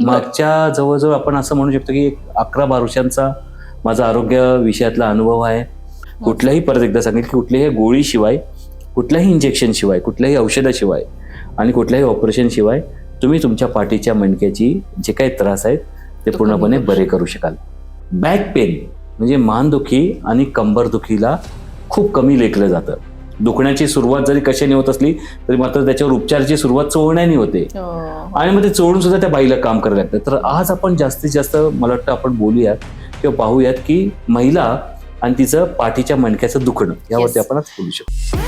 मागच्या जवळजवळ आपण असं म्हणू शकतो की 11-12 वर्षांचा माझा आरोग्य विषयातला अनुभव आहे. कुठल्याही, परत एकदा सांगेल की कुठल्याही गोळीशिवाय, कुठल्याही इंजेक्शन शिवाय, कुठल्याही औषधाशिवाय आणि कुठल्याही ऑपरेशन शिवाय तुम्ही तुमच्या पाठीच्या मणक्याची जे काही त्रास आहेत ते पूर्णपणे बरे करू शकाल. बॅक पेन म्हणजे मानदुखी आणि कंबरदुखीला खूप कमी लेखलं जातं. दुखण्याची सुरुवात जरी कशाने होत असली तरी मात्र त्याच्यावर उपचाराची सुरुवात चोळण्याने होते आणि मग ते चोळून सुद्धा त्या बाईला काम करायला लागतं. तर आज आपण जास्तीत जास्त मला वाटतं आपण बोलूयात किंवा पाहूयात की महिला आणि तिचं पाठीच्या मणक्याचं दुखणं यावरती आपण आज बोलू शकतो.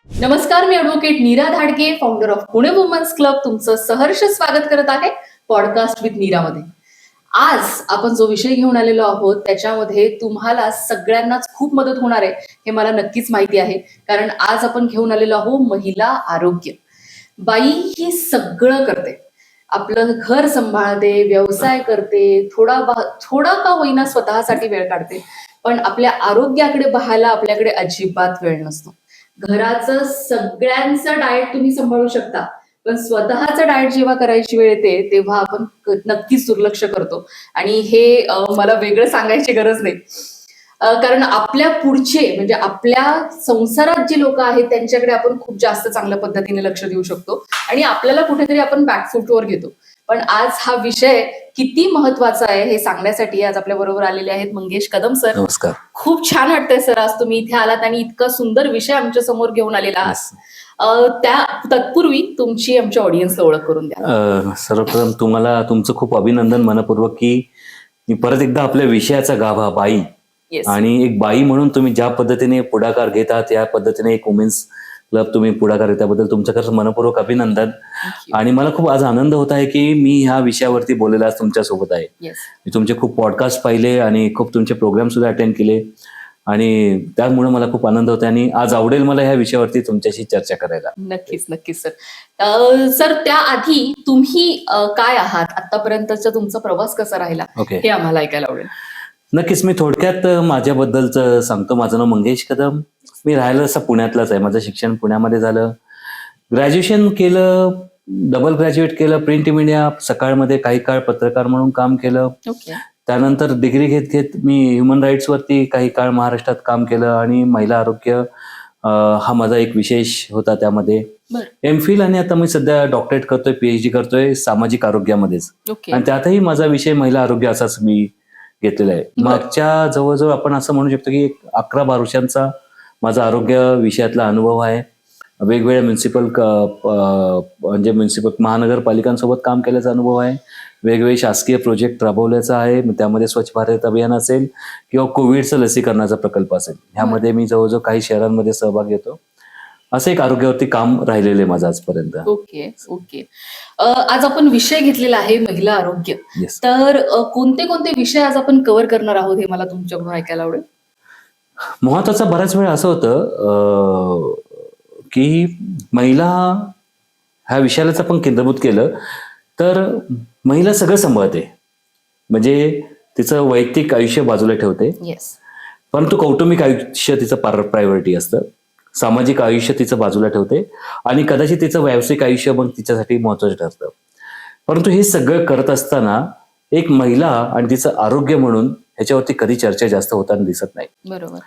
नमस्कार, मी advocate Neera Dhadge, founder of Pune women's club, तुमचं सहर्ष स्वागत करत आहे पॉडकास्ट विथ नीरामध्ये. आज आपण जो विषय घेऊन आलेलो आहोत त्याच्यामध्ये तुम्हाला सगळ्यांनाच खूप मदत होणार आहे हे मला नक्कीच माहिती आहे. कारण आज आपण घेऊन आलेलो आहोत महिला आरोग्य. बाई ही सगळं करते, आपलं घर सांभाळते, व्यवसाय करते, थोडा का होईना स्वतःसाठी वेळ काढते, पण आपल्या आरोग्याकडे पाहायला आपल्याकडे अजिबात वेळ नसतो. घराचं सगळ्यांचं डाएट तुम्ही सांभाळू शकता, पण स्वतःचं डाएट जेव्हा करायची वेळ येते तेव्हा आपण नक्कीच दुर्लक्ष करतो. आणि हे मला वेगळं सांगायची गरज नाही, कारण आपल्या पुढचे म्हणजे आपल्या संसारात जी लोक आहेत त्यांच्याकडे आपण खूप जास्त चांगल्या पद्धतीने लक्ष देऊ शकतो आणि आपल्याला कुठेतरी आपण बॅकफूटवर घेतो. पण आज हा विषय किती महत्वाचा आहे हे सांगण्यासाठी आज आपल्या बरोबर आलेले आहेत मंगेश कदम सर. नमस्कार. खूप छान वाटतंय सर आज तुम्ही इथे आलात आणि इतका सुंदर विषय आमच्या समोर घेऊन आलेला आहात. त्या तत्पूर्वी तुमची आमच्या ऑडियन्सला ओळख करून द्या. सर्वप्रथम तुम्हाला तुमचं खूप अभिनंदन मनपूर्वक की परत एकदा आपल्या विषयाचा गाभा बाई आणि एक बाई म्हणून तुम्ही ज्या पद्धतीने पुढाकार घेतात, या पद्धतीने एक वुमेन्स क्लब तुम्ही पुढाकार त्याबद्दल तुमचं खरंच मनपूर्वक अभिनंदन. आणि मला खूप आज आनंद होत आहे की मी ह्या विषयावरती बोलायला आज तुमच्या सोबत आहे. मी तुमचे खूप पॉडकास्ट पाहिले आणि खूप तुमचे प्रोग्राम सुद्धा अटेंड केले आणि त्यामुळे मला खूप आनंद होता आणि आज आवडेल मला ह्या विषयावरती तुमच्याशी चर्चा करायला. नक्कीच नक्कीच सर. सर त्याआधी तुम्ही काय आहात, आतापर्यंतचा तुमचा प्रवास कसा राहिला हे आम्हाला ऐकायला आवडेल. नक्कीच, मी थोडक्यात माझ्याबद्दलचं सांगतो. माझं नाव मंगेश कदम, मी राहायला असं पुण्यातलाच आहे. माझं शिक्षण पुण्यामध्ये झालं, ग्रॅज्युएशन केलं, डबल ग्रॅज्युएट केलं प्रिंट मीडिया, सकाळमध्ये काही काळ पत्रकार म्हणून काम केलं. त्यानंतर डिग्री घेत घेत मी ह्युमन राईट्स वरती काही काळ महाराष्ट्रात काम केलं आणि महिला आरोग्य हा माझा एक विशेष होता त्यामध्ये. एमफिल आणि आता मी सध्या डॉक्टरेट करतोय, पीएचडी करतोय सामाजिक आरोग्यामध्येच आणि त्यातही माझा विषय महिला आरोग्य असाच मी घेतलेला आहे. मागच्या जवळजवळ आपण असं म्हणू शकतो की 11-12 वर्षांचा माझा आरोग्य विषयातला अनुभव आहे. वेगवेगळ्या म्युन्सिपल महानगरपालिकांसोबत काम केल्याचा अनुभव आहे. वेगवेगळे शासकीय प्रोजेक्ट राबवल्याचा आहे. त्यामध्ये स्वच्छ भारत अभियान असेल किंवा कोविडचं लसीकरणाचा प्रकल्प असेल, ह्यामध्ये मी जवळजवळ काही शहरांमध्ये सहभाग घेतो. असं एक आरोग्यावरती काम राहिलेलं आहे माझं आजपर्यंत. ओके. आज आपण विषय घेतलेला आहे महिला आरोग्य. तर कोणते कोणते विषय आज आपण कव्हर करणार आहोत हे मला तुमच्याकडून ऐकायला आवडेल. महत्वाचा बऱ्याच वेळा असं होतं की महिला ह्या विषयालाच आपण केंद्रभूत केलं तर महिला सगळं सांभाळते, म्हणजे तिचं वैयक्तिक आयुष्य बाजूला ठेवते, परंतु कौटुंबिक आयुष्य तिचं प्रायोरिटी असतं, सामाजिक आयुष्य तिचं बाजूला ठेवते आणि कदाचित तिचं व्यावसायिक आयुष्य मग तिच्यासाठी महत्वाचं ठरतं. परंतु हे सगळं करत असताना एक महिला आणि तिचं आरोग्य म्हणून ह्याच्यावरती कधी चर्चा जास्त होताना दिसत नाही. बरोबर.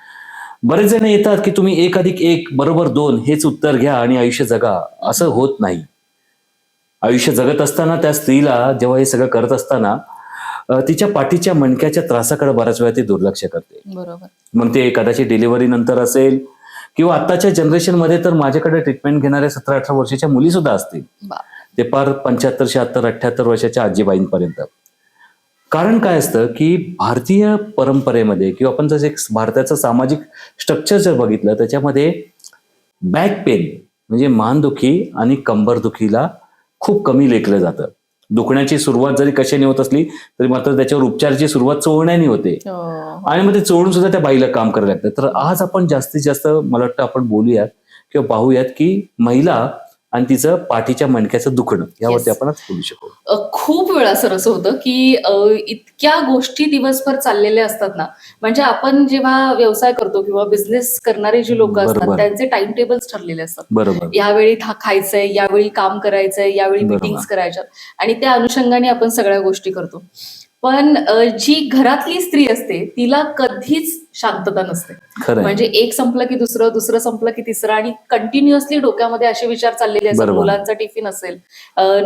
बरेच जण येतात की तुम्ही 1+1 = 2 हेच उत्तर घ्या आणि आयुष्य जगा, असं होत नाही. आयुष्य जगत असताना त्या स्त्रीला जेव्हा हे सगळं करत असताना तिच्या पाठीच्या मणक्याच्या त्रासाकडे बऱ्याच वेळा ती दुर्लक्ष करते. बरोबर. मग ते कदाचित डिलिव्हरी नंतर असेल किंवा आताच्या जनरेशन मध्ये तर माझ्याकडे ट्रीटमेंट घेणाऱ्या 17-18 वर्षाच्या मुली सुद्धा असतील, ते पार 75, 76, 78 वर्षाच्या आजीबाईंपर्यंत. कारण काय असतं की भारतीय परंपरेमध्ये किंवा आपण जर भारताचं सामाजिक स्ट्रक्चर जर बघितलं त्याच्यामध्ये बॅक पेन म्हणजे मानदुखी आणि कंबरदुखीला खूप कमी लेखलं जातं. दुखण्याची सुरुवात जरी कशाने होत असली तरी मात्र त्याच्यावर उपचाराची सुरुवात चोळण्याने होते. आणि मग ते चोळून सुद्धा त्या बाईला काम करायला लागतं. तर आज आपण जास्तीत जास्त मला वाटतं आपण बोलूयात किंवा पाहूयात की महिला आणि तिचं पाठीच्या मणक्याचं दुखणं यावरती Yes. आपण आज बोलू शकू. खूप वेळा सर असं होतं की इतक्या गोष्टी दिवसभर चाललेल्या असतात ना, म्हणजे आपण जेव्हा व्यवसाय करतो किंवा बिझनेस करणारे जी लोक असतात बरोबर. त्यांचे टाइम टेबल्स ठरलेले असतात. बरोबर यावेळी खायचंय, यावेळी काम करायचंय, यावेळी बरोबर. मीटिंग्स करायच्यात आणि त्या अनुषंगाने आपण सगळ्या गोष्टी करतो. पण जी घरातली स्त्री असते तिला कधीच शांतता नसते. खरंय. म्हणजे एक संपलं की दुसरं, दुसरं संपलं की तिसरं आणि कंटिन्युअसली डोक्यामध्ये असे विचार चाललेले असतात. बरोबर. मुलांचा टिफिन असेल,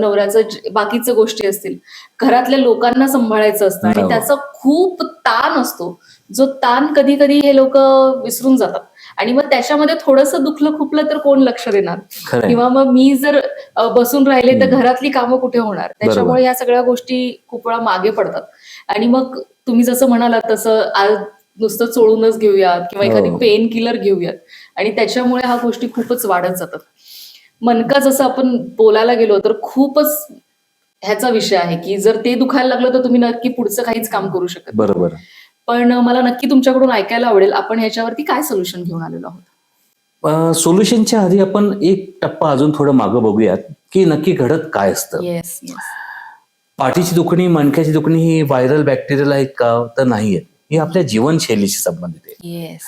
नवऱ्याचं बाकीचं गोष्टी असतील, घरातल्या लोकांना सांभाळायचं असतं आणि हो. त्याचा खूप ताण असतो. जो ताण कधी कधी हे लोक विसरून जातात आणि मग त्याच्यामध्ये थोडंसं दुखलं खुपलं तर कोण लक्ष देणार खरंय. किंवा मग मी जर बसून राहिले तर घरातली कामं कुठे होणार. त्याच्यामुळे या सगळ्या गोष्टी खूप वेळा मागे पडतात आणि मग तुम्ही जसं म्हणालात तसं आज नुसतं चोळूनच घेऊयात किंवा एखादी हो. पेन किलर घेऊयात आणि त्याच्यामुळे ह्या गोष्टी खूपच वाढत जातात. मनका जसं आपण बोलायला गेलो तर खूपच ह्याचा विषय आहे की जर ते दुखायला लागलं तर तुम्ही नक्की पुढचं काहीच काम करू शकत नाही. बरोबर. पण मला नक्की तुमच्याकडून ऐकायला आवडेल आपण ह्याच्यावरती काय सोल्युशन घेऊन आलेलो आहोत. सोल्युशनच्या आधी आपण एक टप्पा अजून थोडं मागं बघूयात की नक्की घडत काय असतं. Yes yes. पाठीची दुखणी मणक्याची दुखणी ही व्हायरल बॅक्टेरियल आहेत का तर नाही आहेत. ही आपल्या जीवनशैलीशी संबंधित आहे. येस.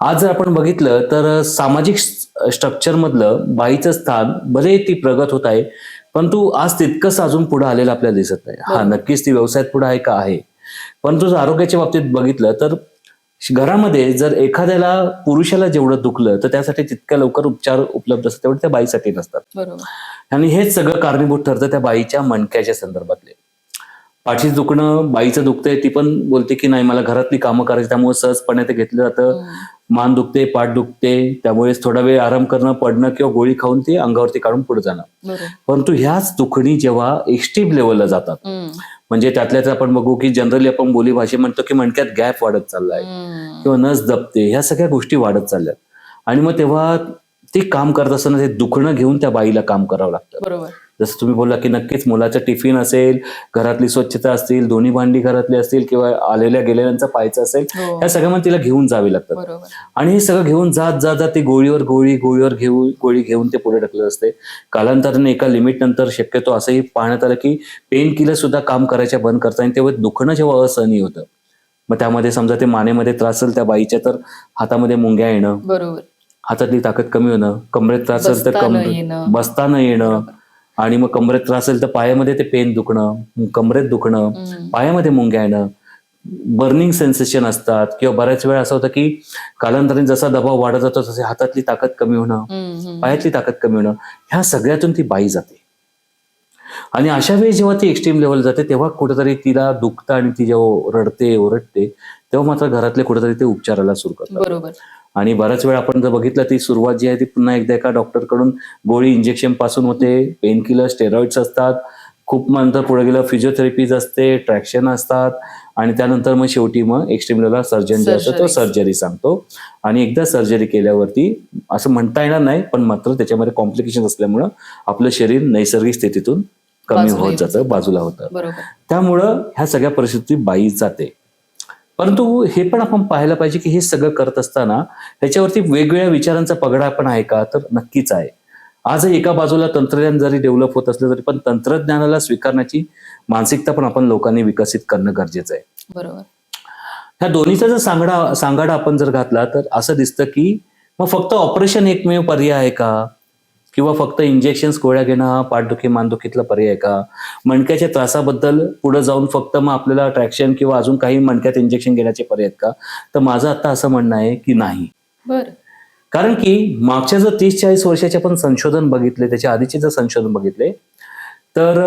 आज जर आपण बघितलं तर सामाजिक स्ट्रक्चर मधलं बाईचं स्थान भले ती प्रगत होत आहे परंतु आज तितकंच अजून पुढे आलेलं आपल्याला दिसत नाही. हा बरोबर. नक्कीच ती व्यवसायात पुढे आहे का आहे परंतु जर आरोग्याच्या बाबतीत बघितलं तर घरामध्ये जर एखाद्याला पुरुषाला जेवढं दुखलं तर त्यासाठी तितक्या लवकर उपचार उपलब्ध असतात तेवढे त्या बाईसाठी नसतात. बरोबर. आणि हेच सगळं कारणीभूत ठरतं त्या बाईच्या मणक्याच्या संदर्भातले. पाठीचं दुखणं बाईचं दुखतंय ती पण बोलते की नाही मला घरातली कामं करायची त्यामुळे सहजपणे ते घेतलं जातं. मान दुखते पाठ दुखते त्यामुळे थोडा वेळ आराम करणं पडणं किंवा गोळी खाऊन ती अंगावरती काढून पुढे जाणं. बरोबर. परंतु ह्याच दुखणी जेव्हा एक्स्ट्रीम लेवलला जातात म्हणजे त्यातल्या त्यात आपण बघू की जनरली आपण बोली भाषे म्हणतो की मणक्यात गॅप वाढत चाललाय किंवा नस दबते ह्या सगळ्या गोष्टी वाढत चालल्यात आणि मग तेव्हा ते काम करत असताना ते दुखणं घेऊन त्या बाईला काम करावं लागतं. बरोबर. जसं तुम्ही बोलला की नक्कीच मुलाचं टिफिन असेल घरातली स्वच्छता असतील दोन्ही भांडी घरातली असतील किंवा आलेल्या गेलेल्यांचा पाहायचं असेल हो. ह्या सगळ्या तिला घेऊन जावे लागतात. बरोबर. आणि हे सगळं घेऊन जात जात जात ते गोळीवर गोळी घेऊन ते पुढे ढकलत असते. कालांतराने एका लिमिट नंतर शक्यतो असंही पाहण्यात आलं की पेन किलर सुद्धा काम करायच्या बंद करतात आणि तेव्हा दुखणं जेव्हा असहनीय होतं मग त्यामध्ये समजा ते मानेमध्ये त्रास असेल त्या बाईच्या तर हातामध्ये मुंग्या येणं बरोबर. हातातली ताकद कमी होणं कमरेत त्रास असेल तर बसता न येणं. बसता न येणं आणि मग कमरेत त्रास असेल तर पायामध्ये ते पेन दुखणं कमरेत दुखणं पायामध्ये मुंग्या येणं बर्निंग सेन्सेशन असतात किंवा बऱ्याच वेळा असं होतं की कालांतराने जसा दबाव वाढत जातो तसे हातातली ताकद कमी होणं पायातली ताकद कमी होणं ह्या सगळ्यातून ती बाई जाते. आणि अशा वेळी जेव्हा ती एक्स्ट्रीम लेवल जाते तेव्हा कुठेतरी तिला दुखतं आणि ती जेव्हा रडते ओरडते तेव्हा मात्र घरातले कुठेतरी ते उपचाराला सुरू करतात. बरोबर. आणि बऱ्याच वेळा आपण जर बघितलं ती सुरुवात जी आहे ती पुन्हा एकदा एका डॉक्टरकडून गोळी इंजेक्शन पासून होते पेन किलर स्टेरॉइड्स असतात खूप नंतर पुढे गेलं फिजिओथेरपीज असते ट्रॅक्शन असतात आणि त्यानंतर मग शेवटी मग एक्स्ट्रीम लेवलला सर्जन जे असतो तो सर्जरी सांगतो आणि एकदा सर्जरी केल्यावरती असं म्हणता येणार नाही पण मात्र त्याच्यामध्ये कॉम्प्लिकेशन असल्यामुळं आपलं शरीर नैसर्गिक स्थितीतून कमी होत जातं बाजूला होतं. बरोबर. त्यामुळं ह्या सगळ्या परिस्थितीत बाई जाते. परंतु हे पण आपण पाहायला पाहिजे की हे सगळं करत असताना ह्याच्यावरती वेगवेगळ्या विचारांचा पगडा पण आहे का तर नक्कीच आहे. आज एका बाजूला तंत्रज्ञान जरी डेव्हलप होत असलं तरी पण तंत्रज्ञानाला स्वीकारण्याची मानसिकता पण आपण लोकांनी विकसित करणं गरजेचं आहे. बरोबर. ह्या दोन्हीचा जर सांगाडा आपण जर घातला तर असं दिसतं की मग फक्त ऑपरेशन एकमेव पर्याय आहे का किंवा फक्त इंजेक्शन्स गोळ्या घेणं हा पाठदुखी मानदुखीतला पर्याय आहे का मणक्याच्या त्रासाबद्दल पुढे जाऊन फक्त मग आपल्याला ट्रॅक्शन किंवा अजून काही मणक्यात इंजेक्शन घेण्याचे पर्याय आहेत का तर माझं आता असं म्हणणं आहे की नाही. बरं. कारण की मागच्या जर 30-40 वर्षाचे आपण संशोधन बघितले त्याच्या आधीचे जर संशोधन बघितले तर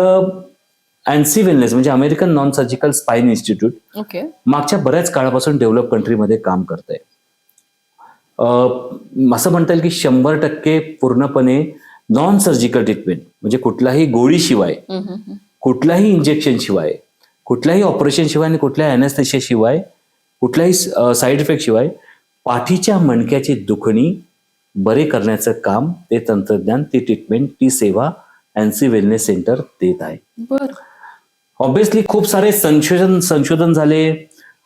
अँसी वेलनेस म्हणजे American non surgical spine institute okay. मागच्या बऱ्याच काळापासून डेव्हलप कंट्रीमध्ये काम करत आहे. असं म्हणता येईल की 100% पूर्णपणे नॉन सर्जिकल ट्रीटमेंट म्हणजे कुठलाही गोळीशिवाय कुठल्याही इंजेक्शन शिवाय कुठल्याही ऑपरेशन शिवाय आणि कुठल्याही अॅनेस्थेशिया शिवाय कुठल्याही साईड इफेक्ट शिवाय पाठीच्या मणक्याची दुखणी बरे करण्याचं काम ते तंत्रज्ञान ती ट्रीटमेंट ती सेवा एनसी वेलनेस सेंटर देत आहे. बर. ऑब्व्हियसली खूप सारे संशोधन झाले.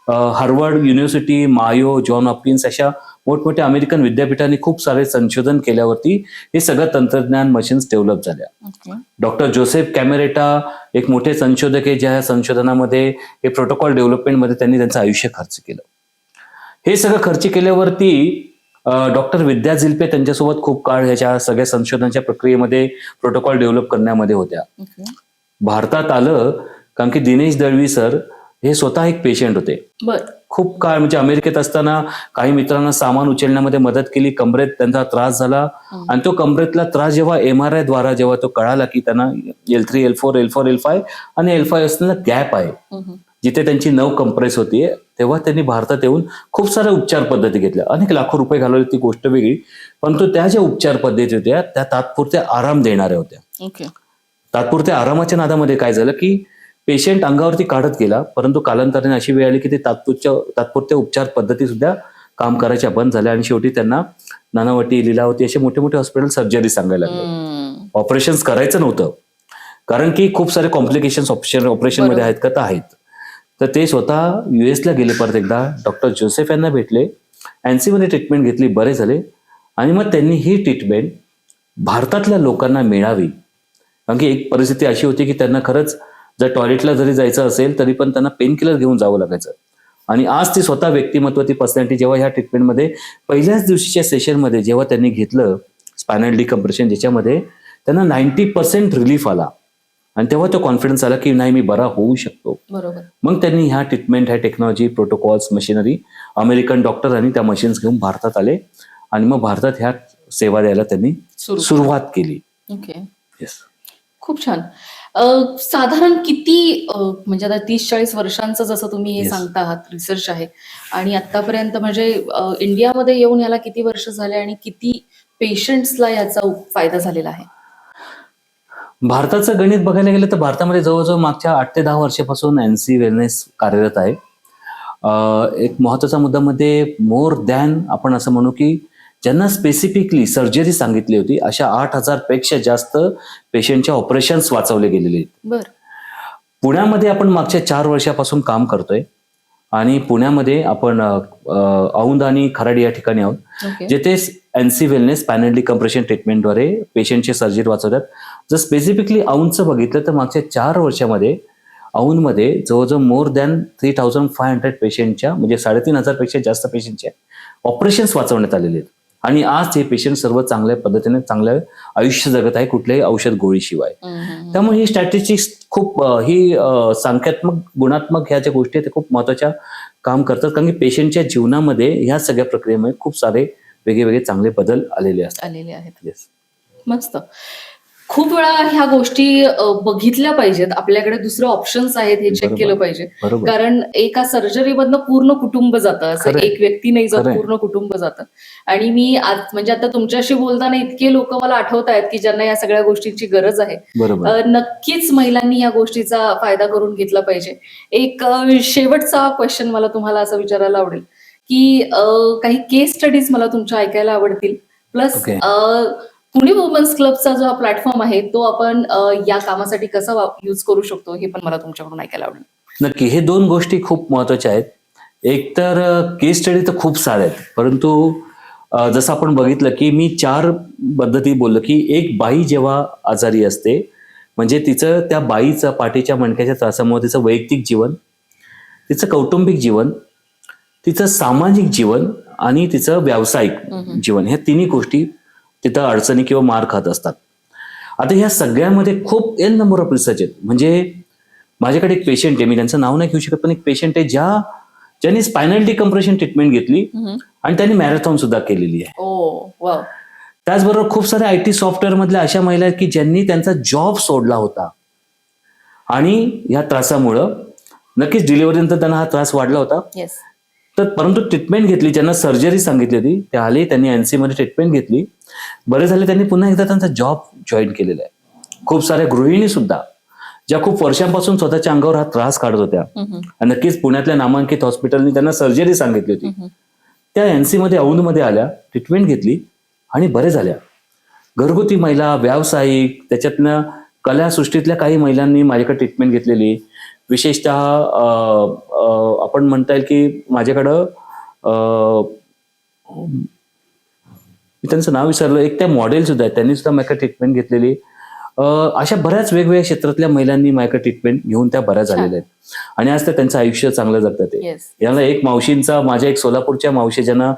हार्वर्ड युनिव्हर्सिटी, मायो, जॉन हॉपकिन्स अशा मोठमोठ्या अमेरिकन विद्यापीठांनी खूप सारे संशोधन केल्यावरती हे सगळं तंत्रज्ञान मशीन्स डेव्हलप झाल्या. डॉक्टर जोसेफ कॅमेरेटा एक मोठे संशोधक आहे, ज्या संशोधनामध्ये हे प्रोटोकॉल डेव्हलपमेंटमध्ये त्यांनी त्यांचं आयुष्य खर्च केलं. हे सगळं खर्च केल्यावरती डॉक्टर विद्या झिल्पे त्यांच्यासोबत खूप काळ ह्याच्या सगळ्या संशोधनाच्या प्रक्रियेमध्ये प्रोटोकॉल डेव्हलप करण्यामध्ये होत्या. भारतात आलं कारण की दिनेश दळवी सर हे स्वतः एक पेशंट होते. खूप काळ म्हणजे अमेरिकेत असताना काही मित्रांना सामान उचलण्यामध्ये मदत केली, कमरेत त्यांचा त्रास झाला आणि तो कमरेतला त्रास जेव्हा MRI द्वारा जेव्हा तो कळाला की त्यांना L3, L4, L4, L5 आणि L5 असलेला गॅप आहे जिथे त्यांची नर्व कंप्रेस होतीये, तेव्हा त्यांनी भारतात येऊन खूप साऱ्या उपचार पद्धती घेतल्या. अनेक लाखो रुपये घालवले ती गोष्ट वेगळी, परंतु त्या ज्या उपचार पद्धती होत्या त्या तात्पुरत्या आराम देणाऱ्या होत्या. तात्पुरत्या आरामाच्या नादामध्ये काय झालं की पेशंट अंगावरती काढत गेला, परंतु कालांतराने अशी वेळ आली की ते तात्पुरत्या उपचार पद्धती सुद्धा काम करायच्या बंद झाल्या आणि शेवटी त्यांना नानावटी, लीलावती असे मोठे मोठे हॉस्पिटल सर्जरी सांगायला लागले. ऑपरेशन करायचं नव्हतं कारण की खूप सारे कॉम्प्लिकेशन्स ऑपरेशन मध्ये आहेत का, तर आहेत. तर ते स्वतः US ला गेले, परत एकदा डॉक्टर जोसेफ यांना भेटले, एनसी मध्ये ट्रीटमेंट घेतली, बरे झाले आणि मग त्यांनी ही ट्रीटमेंट भारतातल्या लोकांना मिळावी. कारण की एक परिस्थिती अशी होती की त्यांना खरंच जर टॉयलेटला जरी जायचं असेल तरी पण त्यांना पेन किलर घेऊन जावं लागायचं. आणि आज ती स्वतः व्यक्तिमत्व, ती पर्सनॅलिटी जेव्हा ह्या ट्रीटमेंटमध्ये पहिल्याच दिवशीच्या सेशनमध्ये जेव्हा त्यांनी घेतलं स्पायनल डिकम्प्रेशन, ज्याच्यामध्ये त्यांना 90% रिलीफ आला आणि तेव्हा तो कॉन्फिडन्स आला की नाही, मी बरा होऊ शकतो. मग त्यांनी ह्या ट्रीटमेंट, ह्या technology, protocols, machinery, American doctor आणि त्या मशीन्स घेऊन भारतात आले आणि मग भारतात ह्या सेवा द्यायला त्यांनी सुरुवात केली. येस. खूप छान. साधारण किती म्हणजे आता 30-40 वर्षांचं जसं तुम्ही हे सांगता आहात, रिसर्च आहे आणि आतापर्यंत म्हणजे इंडियामध्ये येऊन याला किती वर्ष झाले आणि किती पेशंट्सला याचा फायदा झालेला आहे? भारताचं गणित बघायला गेलं तर भारतामध्ये जवळजवळ मागच्या 8 ते 10 वर्षापासून एनसी वेलनेस कार्यरत आहे. एक महत्वाचा मुद्दा मध्ये मोर दॅन आपण असं म्हणू की ज्यांना स्पेसिफिकली सर्जरी सांगितली होती अशा 8,000 पेक्षा जास्त पेशंटच्या ऑपरेशन्स वाचवले गेलेले आहेत. पुण्यामध्ये आपण मागच्या 4 वर्षापासून काम करतोय आणि पुण्यामध्ये आपण औंध आणि खराडी या ठिकाणी आहोत, जिथे एनसी वेलनेस स्पायनल डिकम्प्रेशन ट्रीटमेंटद्वारे पेशंटचे सर्जरी वाचवतात. जर स्पेसिफिकली औंधचं बघितलं तर मागच्या 4 वर्षामध्ये औंधमध्ये जवळजवळ मोर दॅन 3,500 पेशंटच्या म्हणजे 3,500 पेक्षा जास्त पेशंटच्या ऑपरेशन्स वाचवण्यात आलेले आहेत. आणि आज हे पेशंट सर्व चांगल्या पद्धतीने चांगलं आयुष्य जगत आहे, कुठल्याही औषध गोळीशिवाय. त्यामुळे ही स्टॅटिस्टिक्स खूप ही संख्यात्मक, गुणात्मक ह्या ज्या गोष्टी आहेत त्या खूप महत्वाच्या काम करतात, कारण की पेशंटच्या जीवनामध्ये ह्या सगळ्या प्रक्रियेमुळे खूप सारे वेगळे चांगले बदल आलेले आहेत. मस्त. खूप वेळा ह्या गोष्टी बघितल्या पाहिजेत, आपल्याकडे दुसरे ऑप्शन्स आहेत हे चेक केलं पाहिजे. कारण एका सर्जरीमधनं पूर्ण कुटुंब जातं, असं एक व्यक्ती नाही जात, पूर्ण कुटुंब जातं. आणि मी आज म्हणजे आता तुमच्याशी बोलताना इतके लोक मला आठवत आहेत की ज्यांना या सगळ्या गोष्टींची गरज आहे. नक्कीच महिलांनी या गोष्टीचा फायदा करून घेतला पाहिजे. एक शेवटचा क्वेश्चन मला तुम्हाला असं विचारायला आवडेल की काही केस स्टडीज मला तुमच्या ऐकायला आवडतील, प्लस पुणे वुमन्स क्लबचा जो हा प्लॅटफॉर्म आहे तो आपण या कामासाठी कसा यूज करू शकतो हे पण मला तुमच्याकडून ऐकायला आवडेल. नक्की. हे 2 गोष्टी खूप महत्वाच्या आहेत. एक तर केस स्टडी तर खूप साऱ्या आहेत, परंतु जसं आपण बघितलं की मी 4 पद्धती बोललो की एक बाई जेव्हा आजारी असते म्हणजे तिचं, त्या बाईचं पाठीच्या मणक्याच्या त्रासामुळे तिचं वैयक्तिक जीवन, तिचं कौटुंबिक जीवन, तिचं सामाजिक जीवन आणि तिचं व्यावसायिक जीवन, ह्या 3 गोष्टी तिथं अडचणी किंवा मार खात असतात. आता ह्या सगळ्यामध्ये खूप एन नंबर ऑफ रिसर्च आहेत. म्हणजे माझ्याकडे एक पेशंट आहे, मी त्यांचं नाव नाही घेऊ शकत, पण एक पेशंट आहे ज्यांनी स्पायनल डिकम्प्रेशन ट्रीटमेंट घेतली आणि त्यांनी मॅरेथॉन सुद्धा केलेली आहे. त्याचबरोबर खूप साऱ्या IT सॉफ्टवेअर मधल्या अशा महिला आहेत की ज्यांनी त्यांचा जॉब सोडला होता आणि या त्रासामुळं नक्कीच डिलिव्हरीनंतर त्यांना हा त्रास वाढला होता. तर परंतु ट्रीटमेंट घेतली, ज्यांना सर्जरी सांगितली होती ते आले, त्यांनी एनसी मध्ये ट्रीटमेंट घेतली, बरे झाले, त्यांनी पुन्हा एकदा त्यांचा जॉब जॉईन केलेला आहे. खूप साऱ्या गृहिणी सुद्धा ज्या खूप वर्षांपासून स्वतःच्या अंगावर हा त्रास काढत होत्या आणि नक्कीच पुण्यातल्या नामांकित हॉस्पिटलनी त्यांना सर्जरी सांगितली होती, त्या एनसी मध्ये औंधमध्ये आल्या, ट्रीटमेंट घेतली आणि बरे झाल्या. घरगुती महिला, व्यावसायिक, त्याच्यातनं कलासृष्टीतल्या काही महिलांनी माझ्याकडे ट्रीटमेंट घेतलेली. विशेषतः आपण म्हणता येईल की माझ्याकडं मी त्यांचं नाव विसरलो, एक त्या मॉडेल सुद्धा आहेत, त्यांनी सुद्धा माझ्याकडे ट्रीटमेंट घेतलेली. अशा बऱ्याच वेगवेगळ्या क्षेत्रातल्या महिलांनी माझ्याकडे ट्रीटमेंट घेऊन त्या बऱ्याच झालेल्या आहेत आणि आज तर त्यांचं आयुष्य चांगलं जगतात ते. Yes. याला एक मावशींचा, माझ्या एक सोलापूरच्या मावशी, ज्यांना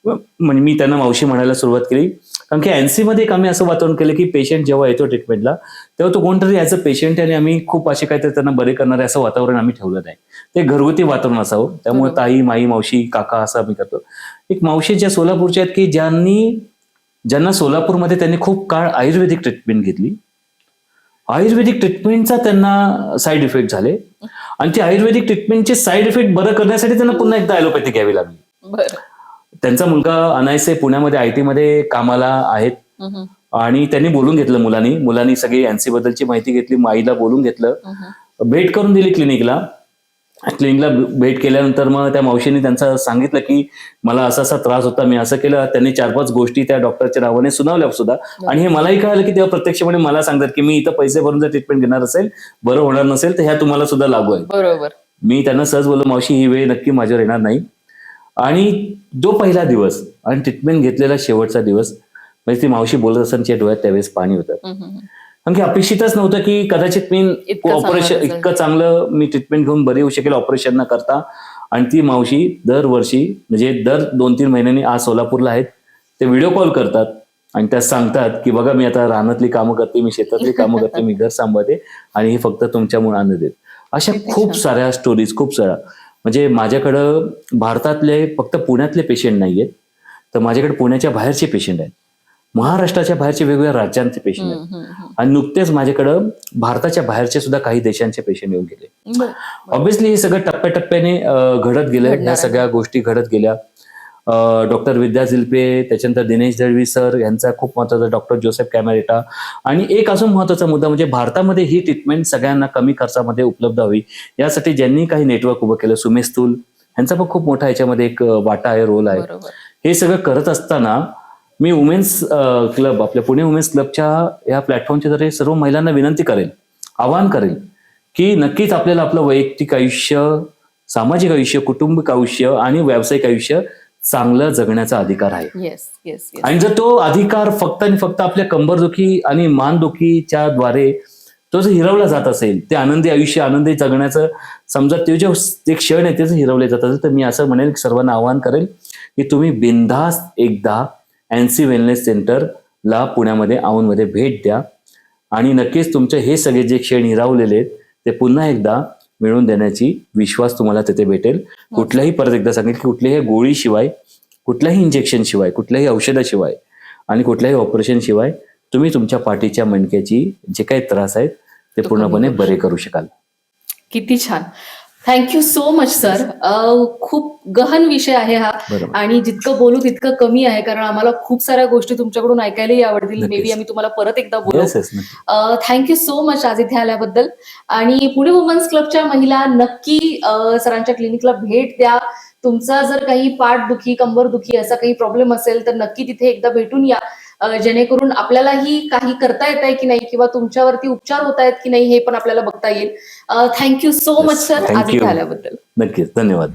म्हणजे मी त्यांना मावशी म्हणायला सुरुवात केली, कारण की NC मध्ये एक आम्ही असं वातावरण केलं की पेशंट जेव्हा येतो ट्रीटमेंटला तेव्हा तो कोणतरी ॲज अ पेशंट आणि आम्ही खूप असे काहीतरी त्यांना बरे करणारे असं वातावरण आम्ही ठेवलं नाही. ते घरगुती वातावरण असावं. त्यामुळे ताई, माई, मावशी, काका असं आम्ही करतो. एक मावशी ज्या सोलापूरच्या आहेत की ज्यांना सोलापूरमध्ये त्यांनी खूप काळ आयुर्वेदिक ट्रीटमेंट घेतली. आयुर्वेदिक ट्रीटमेंटचा त्यांना साईड इफेक्ट झाले आणि ते आयुर्वेदिक ट्रीटमेंटचे साईड इफेक्ट बरं करण्यासाठी त्यांना पुन्हा एकदा ॲलोपॅथी घ्यावी लागली. बरं. त्यांचा मुलगा अनायसे पुण्यामध्ये IT मध्ये कामाला आहेत आणि त्यांनी बोलून घेतलं मुलांनी सगळी NC बद्दलची माहिती घेतली, आईला बोलून घेतलं, भेट करून दिली क्लिनिकला भेट केल्यानंतर मग त्या मावशीने त्यांचं सांगितलं की मला असा असा त्रास होता, मी असं केलं. त्यांनी 4-5 गोष्टी त्या डॉक्टरच्या नावाने सुनावल्या सुद्धा आणि हे मलाही कळालं की तेव्हा प्रत्यक्षपणे मला सांगतात की मी इथं पैसे भरून जर ट्रीटमेंट घेणार असेल, बरं होणार नसेल तर ह्या तुम्हाला सुद्धा लागू आहे. बरोबर. मी त्यांना सहज बोललो, मावशी ही वेळ नक्की माझ्यावर येणार नाही. आणि जो पहिला दिवस आणि ट्रीटमेंट घेतलेला शेवटचा दिवस म्हणजे ती मावशी बोलत असताना डोळ्यात त्यावेळेस पाणी होतं. कारण की अपेक्षितच नव्हतं की कदाचित मी ऑपरेशन इतकं चांगलं मी ट्रीटमेंट घेऊन बरी होऊ शकेल ऑपरेशन न करता. आणि ती मावशी दरवर्षी म्हणजे दर 2-3 महिन्यांनी आज सोलापूरला आहेत, ते व्हिडिओ कॉल करतात आणि त्या सांगतात की बघा मी आता रानातली कामं करते, मी शेतातली कामं करते, मी घर सांभाळते आणि हे फक्त तुमच्यामुळे आनंद देत. अशा खूप साऱ्या स्टोरीज, खूप साऱ्या. म्हणजे माझ्याकडं भारतातले फक्त पुण्यातले पेशंट नाहीयेत, तर माझ्याकडे पुण्याच्या बाहेरचे पेशंट आहेत, महाराष्ट्राच्या बाहेरचे वेगवेगळ्या राज्यांचे पेशंट आहेत आणि नुकतेच माझ्याकडं भारताच्या बाहेरचे सुद्धा काही देशांचे पेशंट येऊन गेले. ऑब्व्हियसली हे सगळं टप्प्याटप्प्याने घडत गेलं, ह्या सगळ्या गोष्टी घडत गेल्या. डॉक्टर विद्या झिल्पे, त्याच्यानंतर दिनेश दळवी सर यांचा खूप महत्वाचा, डॉक्टर जोसेफ कॅमेरेटा. आणि एक अजून महत्वाचा मुद्दा म्हणजे भारतामध्ये ही ट्रीटमेंट सगळ्यांना कमी खर्चामध्ये उपलब्ध हवी यासाठी ज्यांनी काही नेटवर्क उभं केलं, सुमेश तुल यांचा पण खूप मोठा याच्यामध्ये एक वाटा आहे, रोल आहे. हे सगळं करत असताना मी वुमेन्स क्लब, आपल्या पुणे वुमेन्स क्लबच्या या प्लॅटफॉर्मच्या जरी सर्व महिलांना विनंती करेल, आवाहन करेल की नक्कीच आपल्याला आपलं वैयक्तिक आयुष्य, सामाजिक आयुष्य, कौटुंबिक आयुष्य आणि व्यावसायिक आयुष्य चांगलं जगण्याचा अधिकार आहे. आणि जर तो अधिकार फक्त आणि फक्त आपल्या कंबरदुखी आणि मानदुखीच्या द्वारे तो जर हिरवला जात असेल, ते आनंदी आयुष्य, आनंदी जगण्याचं समजा ते जे क्षण आहे ते जर हिरवले जात असेल, तर मी असं म्हणेल की सर्वांना आवाहन करेल की तुम्ही बिनधास्त एकदा NC वेलनेस सेंटरला पुण्यामध्ये औंधमध्ये भेट द्या आणि नक्कीच तुमचे हे सगळे जे क्षण हिरावलेले आहेत ते पुन्हा एकदा मिळवून देण्याची विश्वास तुम्हाला तिथे भेटेल. कुठल्याही, परत एकदा सांगेल की कुठल्याही गोळीशिवाय, कुठल्याही इंजेक्शनशिवाय, कुठल्याही औषधाशिवाय आणि कुठल्याही ऑपरेशन शिवाय तुम्ही तुमच्या पाठीच्या मणक्याची जे काही त्रास आहेत ते पूर्णपणे बरे करू शकाल. किती छान. Thank you so much sir. खूप गहन विषय आहे हा आणि जितकं बोलू तितकं कमी आहे, कारण आम्हाला खूप साऱ्या गोष्टी तुमच्याकडून ऐकायलाही आवडतील. मे बी आम्ही तुम्हाला परत एकदा बोलू. थँक्यू सो मच आज इथे आल्याबद्दल. आणि पुणे वुमन्स क्लबच्या महिला नक्की सरांच्या क्लिनिकला भेट द्या. तुमचा जर काही पाठदुखी, कंबरदुखी असा काही प्रॉब्लेम असेल तर नक्की तिथे एकदा भेटून या, जेणेकरून आपल्यालाही काही करता येत आहे की नाही किंवा तुमच्यावरती उपचार होत आहेत की नाही हे पण आपल्याला बघता येईल. थँक्यू सो मच सर आज इथे आल्याबद्दल. नक्कीच, धन्यवाद.